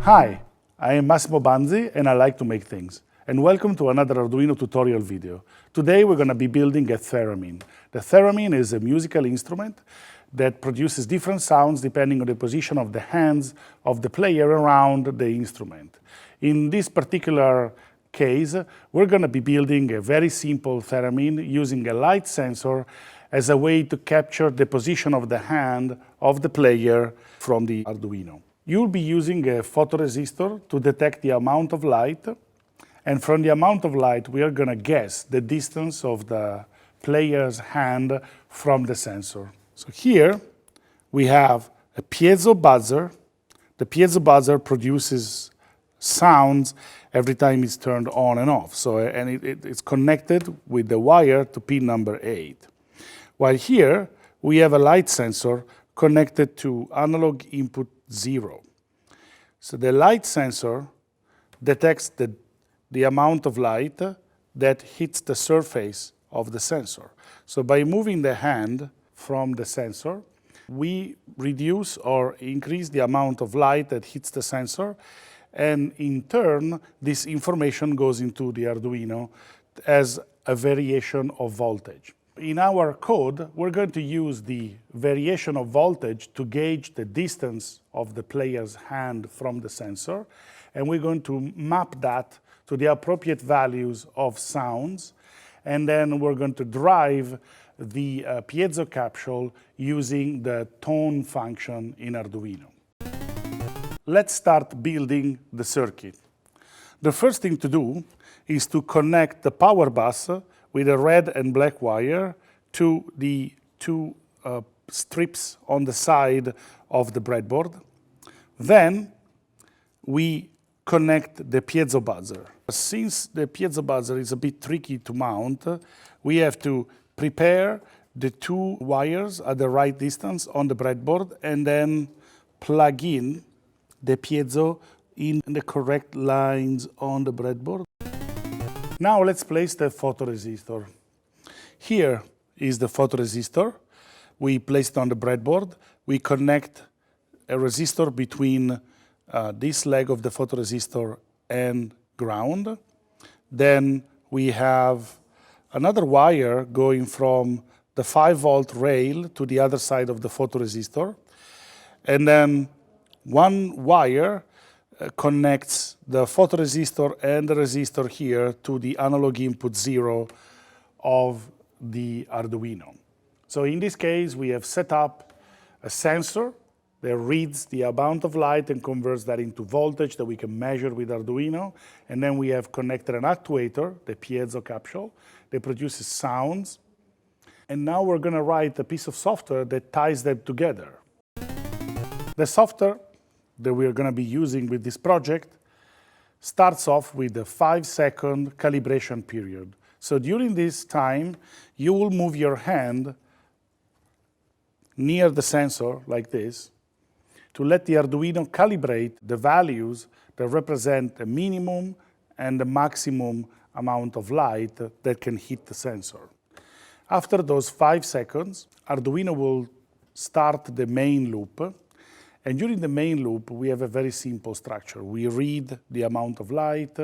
Hi, I am Massimo Banzi and I like to make things. And welcome to another Arduino tutorial video. Today we're going to be building a theremin. The theremin is a musical instrument that produces different sounds depending on the position of the hands of the player around the instrument. In this particular case, we're going to be building a very simple theremin using a light sensor as a way to capture the position of the hand of the player from the Arduino. You'll be using a photoresistor to detect the amount of light, and from the amount of light we are going to guess the distance of the player's hand from the sensor. So here we have a piezo buzzer. The piezo buzzer produces sounds every time it's turned on and off. It's connected with the wire to pin number 8. While here we have a light sensor connected to analog input 0. So the light sensor detects the amount of light that hits the surface of the sensor. So by moving the hand from the sensor, we reduce or increase the amount of light that hits the sensor, and in turn, this information goes into the Arduino as a variation of voltage. In our code, we're going to use the variation of voltage to gauge the distance of the player's hand from the sensor, and we're going to map that to the appropriate values of sounds, and then we're going to drive the piezo capsule using the tone function in Arduino. Let's start building the circuit. The first thing to do is to connect the power bus with a red and black wire to the two strips on the side of the breadboard. Then we connect the piezo buzzer. Since the piezo buzzer is a bit tricky to mount, we have to prepare the two wires at the right distance on the breadboard and then plug in the piezo in the correct lines on the breadboard. Now let's place the photoresistor. Here is the photoresistor. We place it on the breadboard. We connect a resistor between this leg of the photoresistor and ground. Then we have another wire going from the 5-volt rail to the other side of the photoresistor. And then one wire connects the photoresistor and the resistor here to the analog input 0 of the Arduino. So in this case, we have set up a sensor that reads the amount of light and converts that into voltage that we can measure with Arduino. And then we have connected an actuator, the piezo capsule, that produces sounds. And now we're going to write a piece of software that ties them together. The software that we are going to be using with this project starts off with a 5-second calibration period. So during this time, you will move your hand near the sensor like this to let the Arduino calibrate the values that represent the minimum and the maximum amount of light that can hit the sensor. After those 5 seconds, Arduino will start the main loop. And during the main loop, we have a very simple structure. We read the amount of light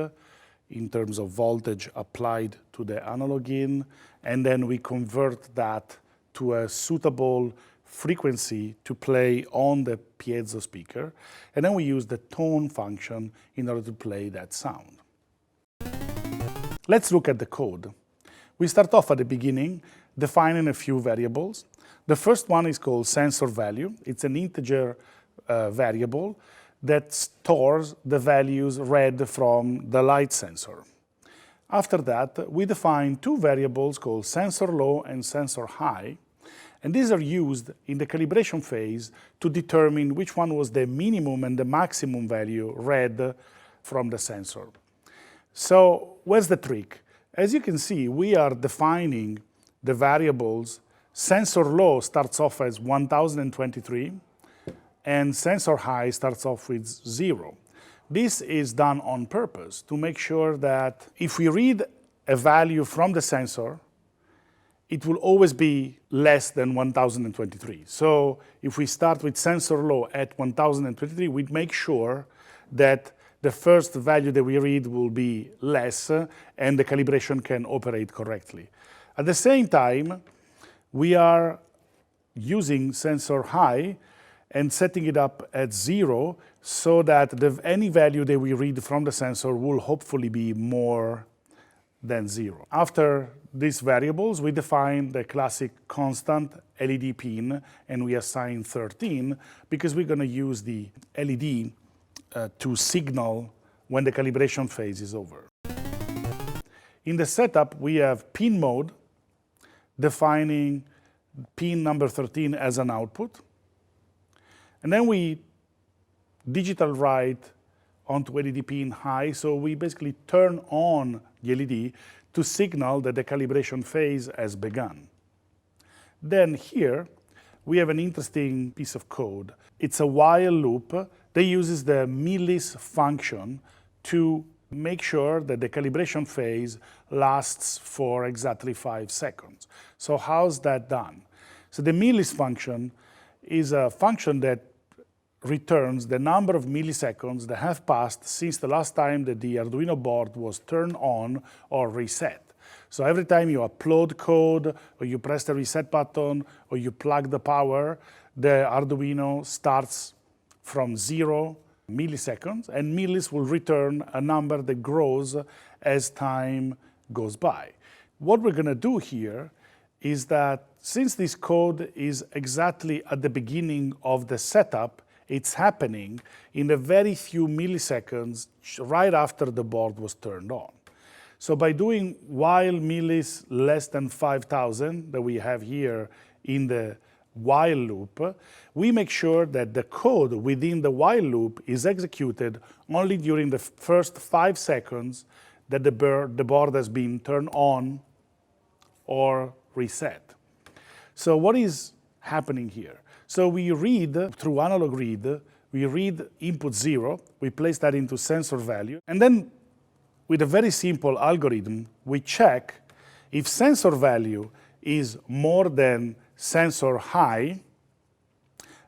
in terms of voltage applied to the analog in, and then we convert that to a suitable frequency to play on the piezo speaker. And then we use the tone function in order to play that sound. Let's look at the code. We start off at the beginning, defining a few variables. The first one is called sensor value. It's an integer variable that stores the values read from the light sensor. After that, we define two variables called sensor low and sensor high, and these are used in the calibration phase to determine which one was the minimum and the maximum value read from the sensor. So where's the trick? As you can see, we are defining the variables. Sensor low starts off as 1023, and sensor high starts off with 0. This is done on purpose to make sure that if we read a value from the sensor, it will always be less than 1023. So if we start with sensor low at 1023, we'd make sure that the first value that we read will be less and the calibration can operate correctly. At the same time, we are using sensor high and setting it up at 0 so that any value that we read from the sensor will hopefully be more than 0. After these variables, we define the classic constant LED pin, and we assign 13 because we're going to use the LED to signal when the calibration phase is over. In the setup, we have pin mode, defining pin number 13 as an output. And then we digital write onto LED pin high, so we basically turn on the LED to signal that the calibration phase has begun. Then here, we have an interesting piece of code. It's a while loop that uses the millis function to make sure that the calibration phase lasts for exactly 5 seconds. So how's that done? So the millis function is a function that returns the number of milliseconds that have passed since the last time that the Arduino board was turned on or reset. So every time you upload code, or you press the reset button, or you plug the power, the Arduino starts from 0 milliseconds, and millis will return a number that grows as time goes by. What we're going to do here is that since this code is exactly at the beginning of the setup, it's happening in a very few milliseconds right after the board was turned on. So by doing while millis less than 5,000 that we have here in the while loop, we make sure that the code within the while loop is executed only during the first 5 seconds that the board has been turned on or reset. So what is happening here? So we read, through analog read, we read input 0, we place that into sensor value, and then with a very simple algorithm, we check if sensor value is more than sensor high,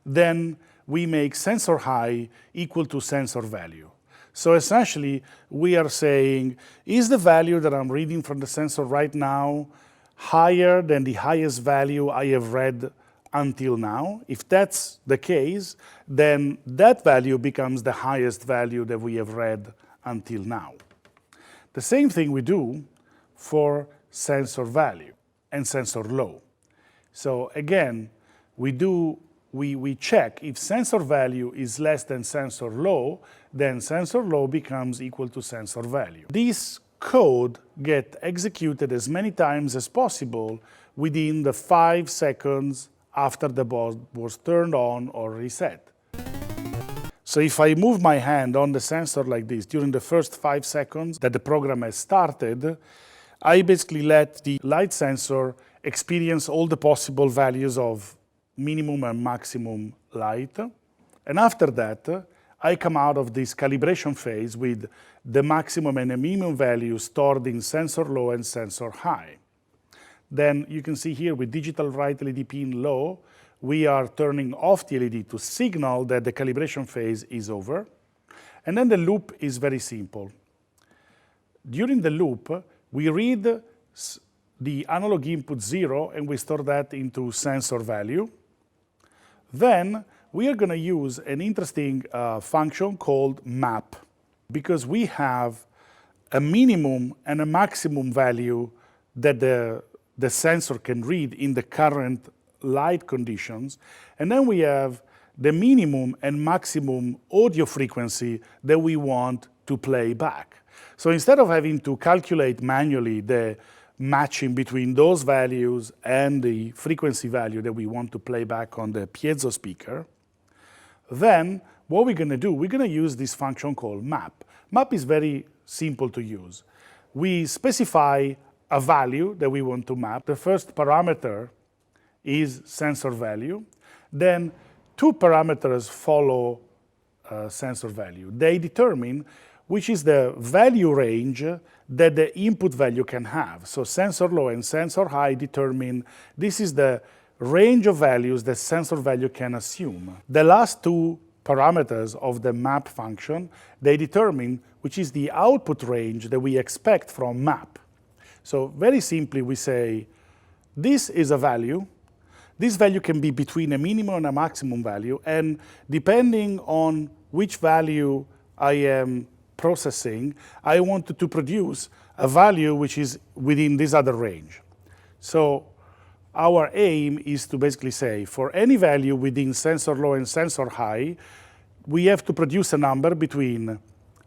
then we make sensor high equal to sensor value. So essentially, we are saying, is the value that I'm reading from the sensor right now higher than the highest value I have read until now? If that's the case, then that value becomes the highest value that we have read until now. The same thing we do for sensor value and sensor low. So again, we check if sensor value is less than sensor low, then sensor low becomes equal to sensor value. This code gets executed as many times as possible within the 5 seconds after the board was turned on or reset. So if I move my hand on the sensor like this during the first 5 seconds that the program has started, I basically let the light sensor experience all the possible values of minimum and maximum light. And after that, I come out of this calibration phase with the maximum and the minimum value stored in sensor low and sensor high. Then you can see here with digital write LED pin low, we are turning off the LED to signal that the calibration phase is over. And then the loop is very simple. During the loop, we read the analog input 0 and we store that into sensor value. Then we are going to use an interesting function called map, because we have a minimum and a maximum value that the sensor can read in the current light conditions, and then we have the minimum and maximum audio frequency that we want to play back. So instead of having to calculate manually the matching between those values and the frequency value that we want to play back on the piezo speaker, then what we're going to do, we're going to use this function called map. Map is very simple to use. We specify a value that we want to map. The first parameter is sensor value. Then 2 parameters follow sensor value. They determine which is the value range that the input value can have. So sensor low and sensor high determine this is the range of values that sensor value can assume. The last 2 parameters of the map function, they determine which is the output range that we expect from map. So very simply, we say, this is a value. This value can be between a minimum and a maximum value, and depending on which value I am processing, I want to produce a value which is within this other range. So our aim is to basically say, for any value within sensor low and sensor high, we have to produce a number between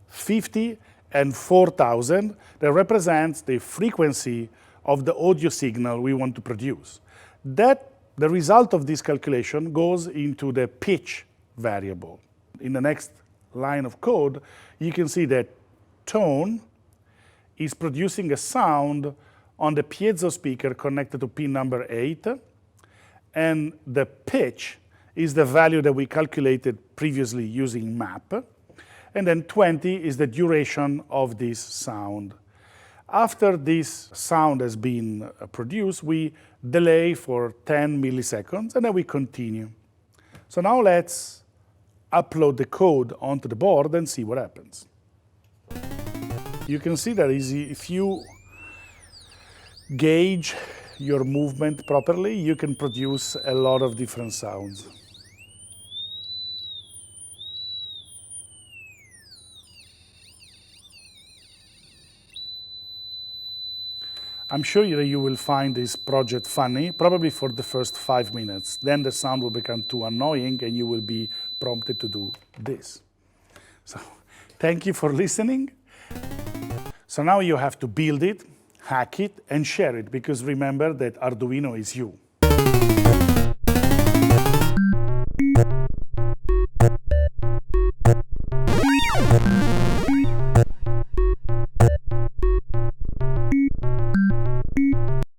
50 and 4,000 that represents the frequency of the audio signal we want to produce. The result of this calculation goes into the pitch variable. In the next line of code, you can see that tone is producing a sound on the piezo speaker connected to pin number 8, and the pitch is the value that we calculated previously using map, and then 20 is the duration of this sound. After this sound has been produced, we delay for 10 milliseconds, and then we continue. So now let's upload the code onto the board and see what happens. You can see that if you gauge your movement properly, you can produce a lot of different sounds. I'm sure that you will find this project funny, probably for the first 5 minutes. Then the sound will become too annoying and you will be prompted to do this. So, thank you for listening. So now you have to build it, hack it, and share it, because remember that Arduino is you.